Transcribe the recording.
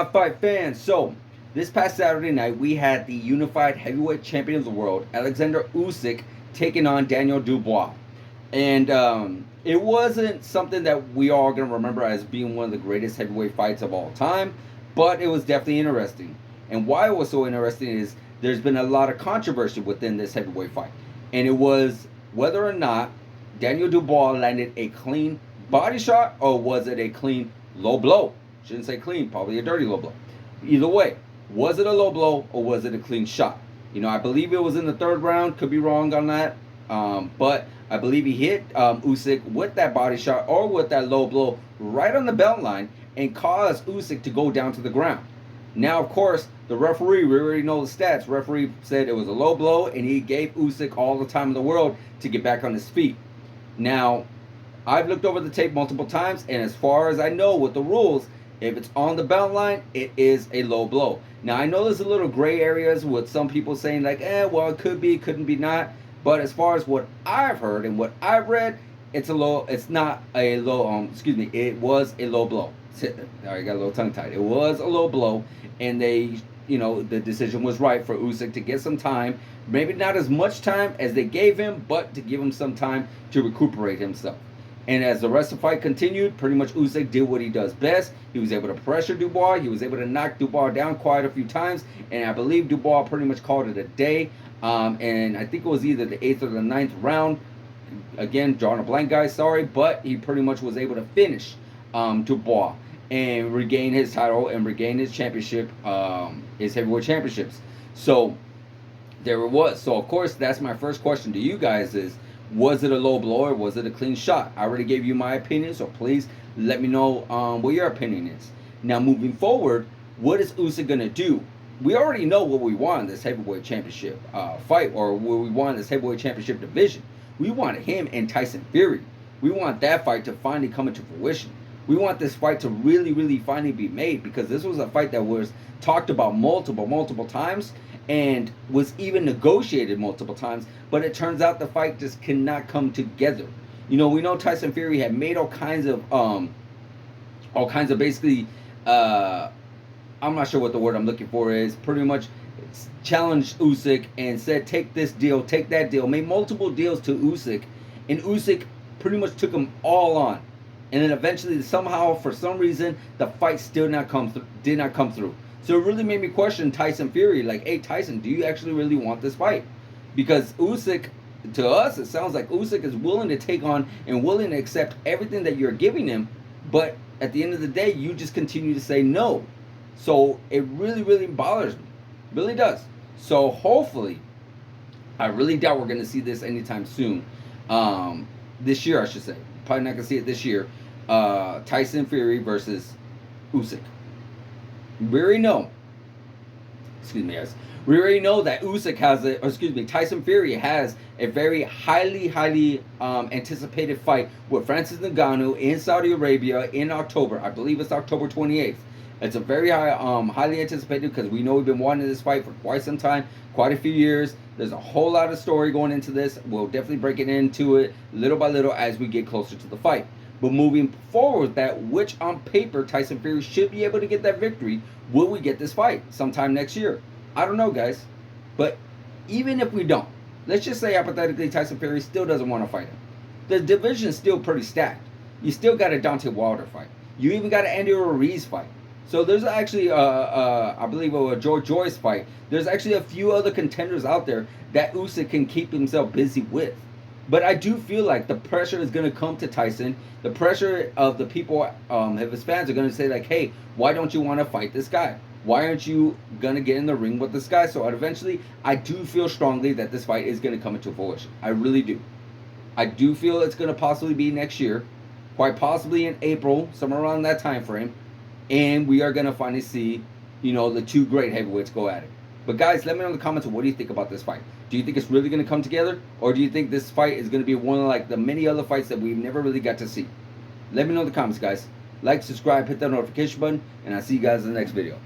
my fight fans? So, this past Saturday night, we had the unified heavyweight champion of the world, Alexander Usyk, taking on Daniel Dubois. And it wasn't something that we all are going to remember as being one of the greatest heavyweight fights of all time, but it was definitely interesting. And why it was so interesting is there's been a lot of controversy within this heavyweight fight. And it was whether or not Daniel Dubois landed a clean body shot or was it a clean low blow. Shouldn't say clean, probably a dirty low blow. Either way, was it a low blow or was it a clean shot? You know, I believe it was in the third round. Could be wrong on that. But I believe he hit Usyk with that body shot or with that low blow right on the belt line and caused Usyk to go down to the ground. Now, of course, the referee, we already know the stats. Referee said it was a low blow and he gave Usyk all the time in the world to get back on his feet. Now, I've looked over the tape multiple times, and as far as I know with the rules, if it's on the belt line, it is a low blow. Now, I know there's a little gray areas with some people saying like, well, it could be, couldn't be not. But as far as what I've heard and what I've read, it's not a low, it was a low blow. I got a little tongue tied. It was a low blow, and the decision was right for Usyk to get some time. Maybe not as much time as they gave him, but to give him some time to recuperate himself. And as the rest of the fight continued, pretty much Usyk did what he does best. He was able to pressure Dubois. He was able to knock Dubois down quite a few times. And I believe Dubois pretty much called it a day. And I think it was either the 8th or the 9th round. Again, drawing a blank, guys, sorry. But he pretty much was able to finish Dubois and regain his title and regain his championship, his heavyweight championships. So there it was. So, of course, that's my first question to you guys is, was it a low blow or was it a clean shot? I already gave you my opinion, so please let me know what your opinion is. Now, moving forward, what is Usyk going to do? We already know what we want in this heavyweight championship fight, or what we want in this heavyweight championship division. We want him and Tyson Fury. We want that fight to finally come into fruition. We want this fight to really, really finally be made, because this was a fight that was talked about multiple times and was even negotiated multiple times, but it turns out the fight just cannot come together. You know, we know Tyson Fury had made all kinds of basically, I'm not sure what the word I'm looking for is, pretty much challenged Usyk and said, take this deal, take that deal, made multiple deals to Usyk, and Usyk pretty much took them all on. And then eventually, somehow, for some reason, the fight still did not come through. So it really made me question Tyson Fury. Like, hey, Tyson, do you actually really want this fight? Because Usyk, to us, it sounds like Usyk is willing to take on and willing to accept everything that you're giving him. But at the end of the day, you just continue to say no. So it really, really bothers me. Really does. So hopefully, I really doubt we're going to see this anytime soon. This year, I should say. Probably not going to see it this year. Tyson Fury versus Usyk. We already know. Excuse me, guys. We already know that Tyson Fury has a very highly anticipated fight with Francis Ngannou in Saudi Arabia in October. I believe it's October 28th. It's a very highly anticipated, because we know we've been wanting this fight for quite some time, quite a few years. There's a whole lot of story going into this. We'll definitely break it into it little by little as we get closer to the fight. But moving forward, which on paper Tyson Fury should be able to get that victory, will we get this fight sometime next year? I don't know, guys. But even if we don't, let's just say hypothetically Tyson Fury still doesn't want to fight him. The division is still pretty stacked. You still got a Deontay Wilder fight. You even got an Andy Ruiz fight. So there's actually, I believe, a George Joyce fight. There's actually a few other contenders out there that Usyk can keep himself busy with. But I do feel like the pressure is going to come to Tyson. The pressure of the people, of his fans, are going to say like, hey, why don't you want to fight this guy? Why aren't you going to get in the ring with this guy? So eventually, I do feel strongly that this fight is going to come into fruition. I really do. I do feel it's going to possibly be next year. Quite possibly in April, somewhere around that time frame. And we are going to finally see, the two great heavyweights go at it. But guys, let me know in the comments, what do you think about this fight? Do you think it's really going to come together? Or do you think this fight is going to be one of like the many other fights that we've never really got to see? Let me know in the comments, guys. Like, subscribe, hit that notification button, and I'll see you guys in the next video.